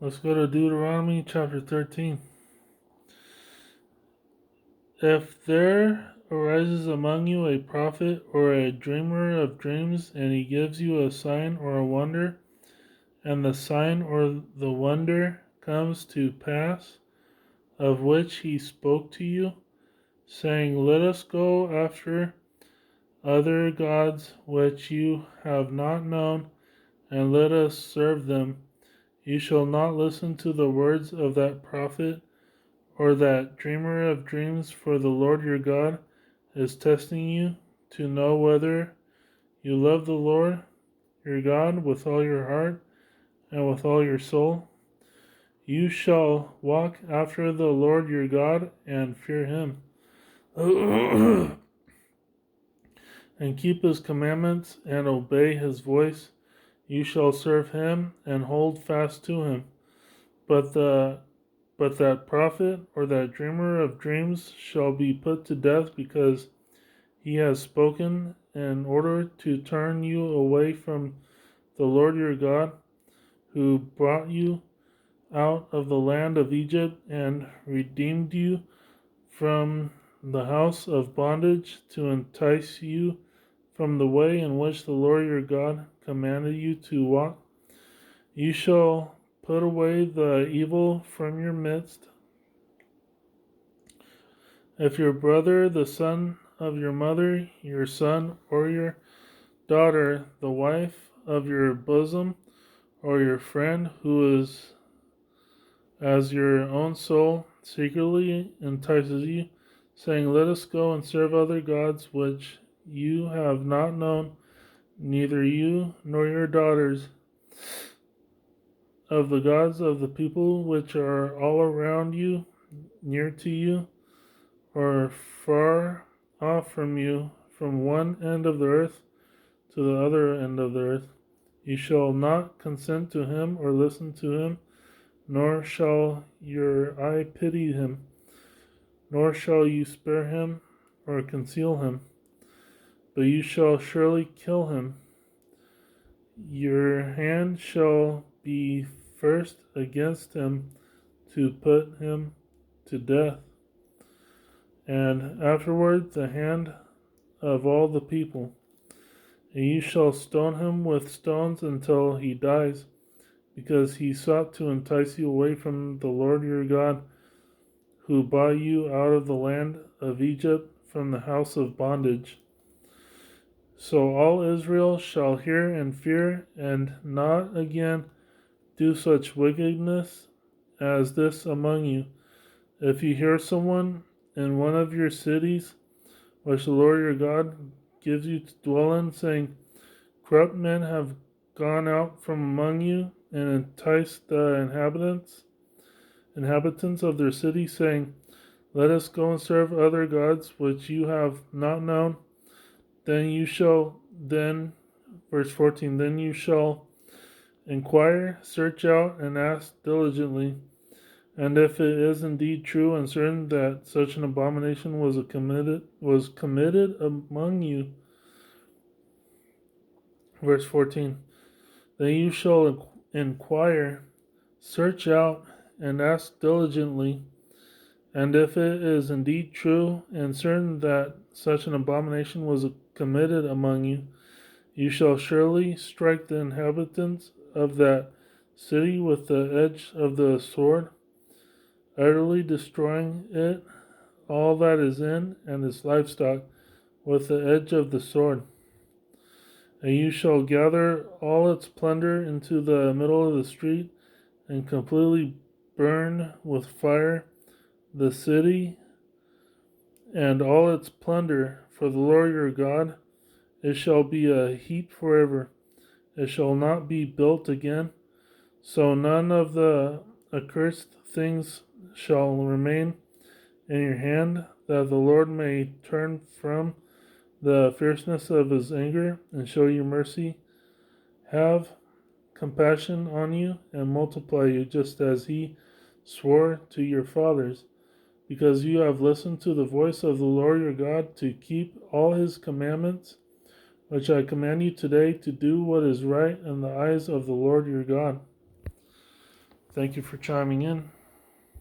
Let's go to Deuteronomy chapter 13. If there arises among you a prophet or a dreamer of dreams, and he gives you a sign or a wonder, and the sign or the wonder comes to pass, of which he spoke to you, saying, Let us go after other gods which you have not known, and let us serve them, you shall not listen to the words of that prophet or that dreamer of dreams, for the Lord your God is testing you to know whether you love the Lord your God with all your heart and with all your soul. You shall walk after the Lord your God and fear him, and keep his commandments and obey his voice. You shall serve him and hold fast to him. But that prophet or that dreamer of dreams shall be put to death, because he has spoken in order to turn you away from the Lord your God, who brought you out of the land of Egypt and redeemed you from the house of bondage, to entice you from the way in which the Lord your God commanded you to walk. You shall put away the evil from your midst. If your brother, the son of your mother, your son, or your daughter, the wife of your bosom, or your friend who is as your own soul, secretly entices you, saying, Let us go and serve other gods which you have not known, neither you nor your daughters, of the gods of the people which are all around you, near to you, or far off from you, from one end of the earth to the other end of the earth. You shall not consent to him or listen to him, nor shall your eye pity him, nor shall you spare him or conceal him, but you shall surely kill him. Your hand shall be first against him to put him to death, and afterward the hand of all the people. And you shall stone him with stones until he dies, because he sought to entice you away from the Lord your God, who brought you out of the land of Egypt, from the house of bondage. So all Israel shall hear and fear, and not again do such wickedness as this among you. If you hear someone in one of your cities, which the Lord your God gives you to dwell in, saying, Corrupt men have gone out from among you and enticed the inhabitants of their city, saying, Let us go and serve other gods which you have not known. Verse 14, then you shall inquire, search out, and ask diligently. And if it is indeed true and certain that such an abomination was committed among you, verse 14, then you shall inquire, search out, and ask diligently. And if it is indeed true and certain that such an abomination was committed among you, you shall surely strike the inhabitants of that city with the edge of the sword, utterly destroying it, all that is in, and its livestock, with the edge of the sword. And you shall gather all its plunder into the middle of the street, and completely burn with fire the city and all its plunder, for the Lord your God. It shall be a heap forever. It shall not be built again. So none of the accursed things shall remain in your hand, that the Lord may turn from the fierceness of his anger and show you mercy, have compassion on you, and multiply you, just as he swore to your fathers, because you have listened to the voice of the Lord your God, to keep all his commandments, which I command you today, to do what is right in the eyes of the Lord your God. Thank you for chiming in.